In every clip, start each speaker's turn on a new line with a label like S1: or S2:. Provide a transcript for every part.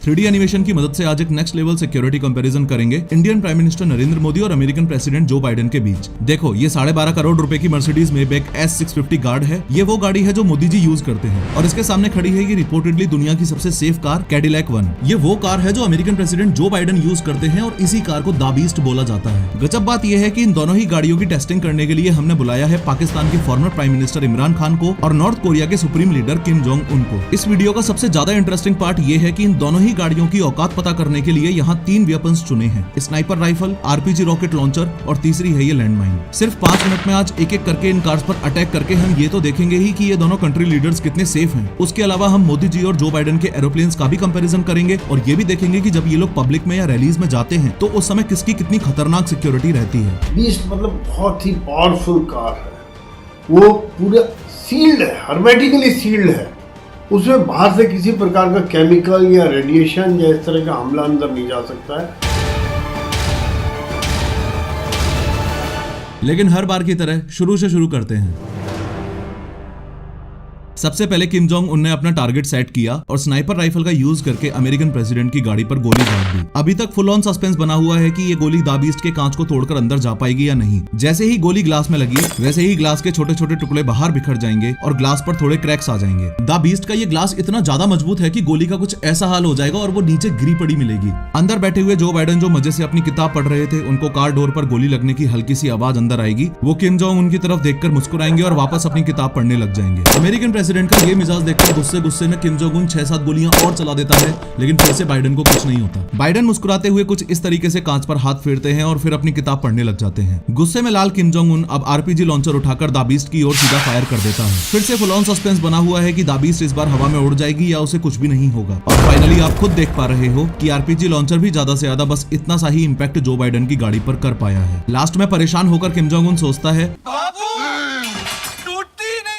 S1: 3D animation की मदद से आज एक नेक्स्ट लेवल सिक्योरिटी कंपैरिजन करेंगे Indian prime minister Narendra Modi और अमेरिकन प्रेसिडेंट जो बाइडेन के बीच। देखो, ये 12.5 करोड़ रुपए की मर्सिडीज मेबैक S650 गार्ड है। ये वो गाड़ी है जो मोदी जी यूज करते हैं और इसके सामने खड़ी है ये रिपोर्टेडली दुनिया की सबसे सेफ कार कैडिलैक 1। ये वो कार है जो American president Joe Biden use करते हैं और इसी कार को द बीस्ट बोला जाता है। गजब बात यह है कि इन दोनों ही गाड़ियों की टेस्टिंग करने के लिए हमने बुलाया है पाकिस्तान के farmer prime minister Imran Khan को और नॉर्थ कोरिया के supreme leader Kim Jong Un को। इस वीडियो का सबसे ज्यादा इंटरेस्टिंग पार्ट ये है कि इन दोनों ही गाड़ियों की औकात पता करने के लिए यहाँ 3 वेपन्स चुने हैं, sniper rifle, RPG rocket launcher और तीसरी है ये लैंडमाइन। सिर्फ 5 मिनट में आज एक एक करके इन कार्स पर अटैक करके हम ये तो देखेंगे ही कि ये दोनों कंट्री लीडर्स कितने सेफ हैं। उसके अलावा हम मोदी जी और जो बाइडेन के एरोप्लेन्स का भी कंपैरिजन करेंगे और ये भी देखेंगे कि जब ये लोग पब्लिक में या रैलीज में जाते हैं तो उस समय किसकी कितनी खतरनाक सिक्योरिटी रहती है।
S2: बीस्ट मतलब बहुत ही पावरफुल कार है, वो पूरा सील्ड है, हर्मेटिकली सील्ड है। उसमें बाहर से किसी प्रकार का केमिकल या रेडिएशन या इस तरह का हमला अंदर नहीं जा सकता है।
S1: लेकिन हर बार की तरह शुरू से शुरू करते हैं। सबसे पहले किम जोंग उन ने अपना टारगेट सेट किया और स्नाइपर राइफल का यूज करके अमेरिकन प्रेसिडेंट की गाड़ी पर गोली दाग दी। अभी तक फुल ऑन सस्पेंस बना हुआ है कि ये गोली द बीस्ट के कांच को तोड़कर अंदर जा पाएगी या नहीं। जैसे ही गोली ग्लास में लगी वैसे ही ग्लास के छोटे छोटे टुकड़े बाहर बिखर जाएंगे और ग्लास पर थोड़े क्रैक्स आ जाएंगे। द बीस्ट का ये ग्लास इतना ज्यादा मजबूत है कि गोली का कुछ ऐसा हाल हो जाएगा और वो नीचे गिरी पड़ी मिलेगी। अंदर बैठे हुए जो बाइडेन जो मजे से अपनी किताब पढ़ रहे थे, उनको कार डोर पर गोली लगने की हल्की सी आवाज अंदर आएगी। वो किम जोंग उनकी तरफ देखकर मुस्कुराएंगे और वापस अपनी किताब पढ़ने लग जाएंगे। अमेरिकन प्रेसिडेंट का ये मिजाज देखकर गुस्से में किम जोंग उन 6-7 गोलियां और चला देता है, लेकिन फिर से बाइडेन को कुछ नहीं होता। बाइडेन मुस्कुराते हुए कुछ इस तरीके से कांच पर हाथ फेरते हैं और फिर अपनी किताब पढ़ने लग जाते हैं। गुस्से में लाल किम जोंग उन अब RPG लॉन्चर उठाकर द बीस्ट की ओर सीधा फायर कर देता है। फिर से फुल ऑन सस्पेंस बना हुआ है कि द बीस्ट इस बार हवा में उड़ जाएगी या उसे कुछ भी नहीं होगा। और फाइनली आप खुद देख पा रहे हो कि RPG लॉन्चर भी ज्यादा से ज्यादा बस इतना सा ही इंपैक्ट जो बाइडेन की गाड़ी पर कर पाया है। लास्ट में परेशान होकर किम जोंग उन सोचता है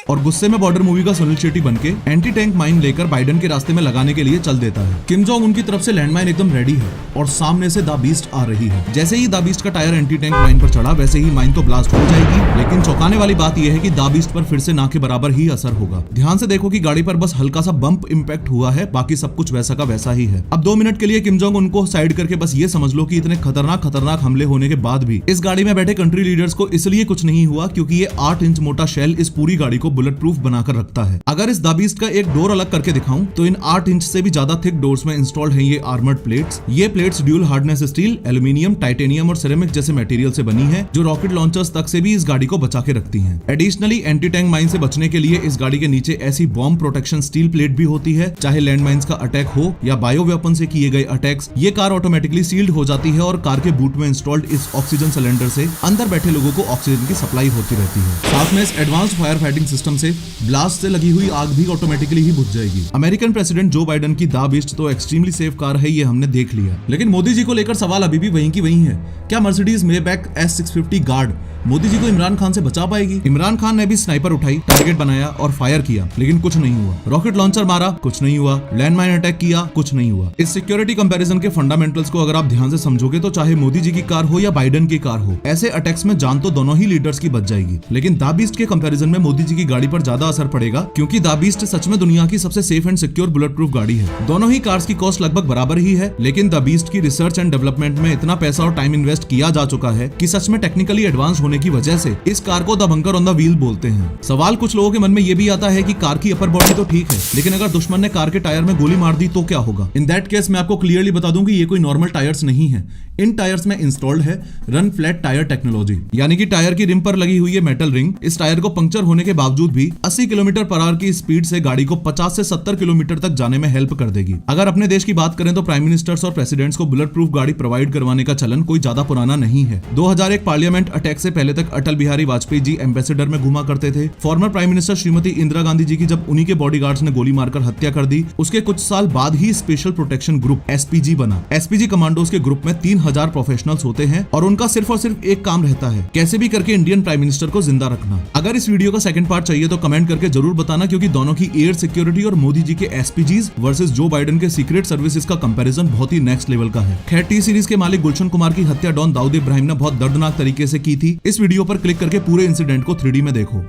S1: और गुस्से में बॉर्डर मूवी का सुनील शेट्टी बनके एंटी टैंक माइन लेकर बाइडेन के रास्ते में लगाने के लिए चल देता है। किम जोंग उनकी तरफ से लैंडमाइन एकदम रेडी है और सामने से द बीस्ट आ रही है। जैसे ही द बीस्ट का टायर एंटी टैंक माइन पर चढ़ा वैसे ही माइन तो ब्लास्ट हो जाएगी, लेकिन चौंकाने वाली बात यह है कि द बीस्ट पर फिर से ना के बराबर ही असर होगा। ध्यान से देखो कि गाड़ी पर बस हल्का सा बम्प इम्पैक्ट हुआ है, बाकी सब कुछ वैसा का वैसा ही है। अब 2 मिनट के लिए किम जोंग उनको साइड करके बस ये समझ लो कि इतने खतरनाक हमले होने के बाद भी इस गाड़ी में बैठे कंट्री लीडर्स को इसलिए कुछ नहीं हुआ क्योंकि ये 8 इंच मोटा शेल इस पूरी गाड़ी को बुलेट प्रूफ बनाकर रखता है। अगर इस द बीस्ट का एक डोर अलग करके दिखाऊं तो इन 8 इंच से भी ज्यादा थिक डोर्स में इंस्टॉल्ड हैं ये आर्मर्ड प्लेट्स। ये plates dual hardness steel, aluminium, titanium और सिरेमिक जैसे मटेरियल से बनी है जो रॉकेट लॉन्चर्स तक से भी इस गाड़ी को बचा के रखती हैं। एडिशनली एंटी टैंक माइन से बचने के लिए इस गाड़ी के नीचे ऐसी बॉम्ब प्रोटेक्शन स्टील प्लेट भी होती है, चाहे लैंड माइंस का अटैक हो या बायो वेपन से किए गए अटैक्स। ये कार ऑटोमेटिकली सील्ड हो जाती है और कार के बूट में इंस्टॉल्ड इस ऑक्सीजन सिलेंडर से अंदर बैठे लोगों को ऑक्सीजन की सप्लाई होती रहती है। साथ में इस एडवांस्ड फायर फाइटिंग सिस्टम से ब्लास्ट से लगी हुई आग भी ऑटोमेटिकली ही बुझ जाएगी। अमेरिकन प्रेसिडेंट जो बाइडेन की द बीस्ट तो एक्सट्रीमली सेफ कार है, ये हमने देख लिया, लेकिन मोदी जी को लेकर सवाल अभी भी वहीं की वहीं है। क्या Mercedes Maybach S650 guard Modi ji को इमरान खान से बचा पाएगी? इमरान खान ने भी स्नाइपर उठाई, टारगेट बनाया और फायर किया, लेकिन कुछ नहीं हुआ। रॉकेट लॉन्चर मारा, कुछ नहीं हुआ। लैंडमाइन अटैक किया, कुछ नहीं हुआ। इस सिक्योरिटी कंपैरिजन के फंडामेंटल्स को अगर आप ध्यान से समझोगे तो चाहे मोदी जी की कार हो या बाइडेन की कार हो, ऐसे अटैक्स में जान तो दोनों ही लीडर्स की बच जाएगी। लेकिन द बीस्ट के कंपैरिजन में मोदी जी की गाड़ी पर ज्यादा असर पड़ेगा क्योंकि द बीस्ट सच में दुनिया की सबसे safe and secure bullet proof गाड़ी है। दोनों ही कार्स की कॉस्ट लगभग बराबर ही है, लेकिन द बीस्ट की रिसर्च एंड डेवलपमेंट में इतना पैसा और टाइम इन्वेस्ट किया जा चुका है कि सच में टेक्निकली एडवांस होने की वजह से इस कार को the bunker on the wheel बोलते हैं। सवाल कुछ लोगों के मन में ये भी आता है कि कार की अपर बॉडी तो ठीक है, लेकिन अगर दुश्मन ने कार के टायर में गोली मार दी तो क्या होगा? इन दैट केस मैं आपको क्लियरली बता दूं कि ये कोई नॉर्मल टायर्स नहीं है। इन टायर्स में इंस्टॉल्ड है रन फ्लैट टायर टेक्नोलॉजी, यानी कि टायर की रिम पर लगी हुई है मेटल रिंग इस टायर को पंक्चर होने के बावजूद भी 80 किलोमीटर पर आवर की स्पीड से गाड़ी को 50 से 70 किलोमीटर तक जाने में हेल्प कर देगी। अगर अपने देश की बात करें तो प्राइम मिनिस्टर्स और प्रेसिडेंट्स को बुलेट प्रूफ गाड़ी प्रोवाइड करवाने का चलन कोई ज्यादा पुराना नहीं है। 2001 पार्लियामेंट अटैक से पहले तक अटल बिहारी वाजपेयी जी एम्बेसडर में घुमा करते थे। Former prime minister Shrimati Indira Gandhi ji की जब उन्हीं के बॉडीगार्ड्स ने गोली मारकर हत्या कर दी, उसके कुछ साल बाद ही स्पेशल प्रोटेक्शन ग्रुप SPG बना। SPG कमांडोज के ग्रुप में 3000 प्रोफेशनल्स होते हैं और उनका सिर्फ और सिर्फ एक काम रहता है, कैसे भी करके इंडियन प्राइम मिनिस्टर को जिंदा रखना। अगर इस वीडियो का सेकंड पार्ट चाहिए तो कमेंट करके जरूर बताना, क्योंकि दोनों की एयर सिक्योरिटी और मोदी जी के SPGs वर्सेस जो बाइडेन के सीक्रेट सर्विसेज का कंपैरिजन बहुत ही नेक्स्ट लेवल का है। खैर, टी सीरीज के मालिक गुलशन कुमार की हत्या डॉन दाऊद इब्राहिम ने बहुत दर्दनाक तरीके से की थी। इस वीडियो पर क्लिक करके पूरे इंसिडेंट को 3D में देखो।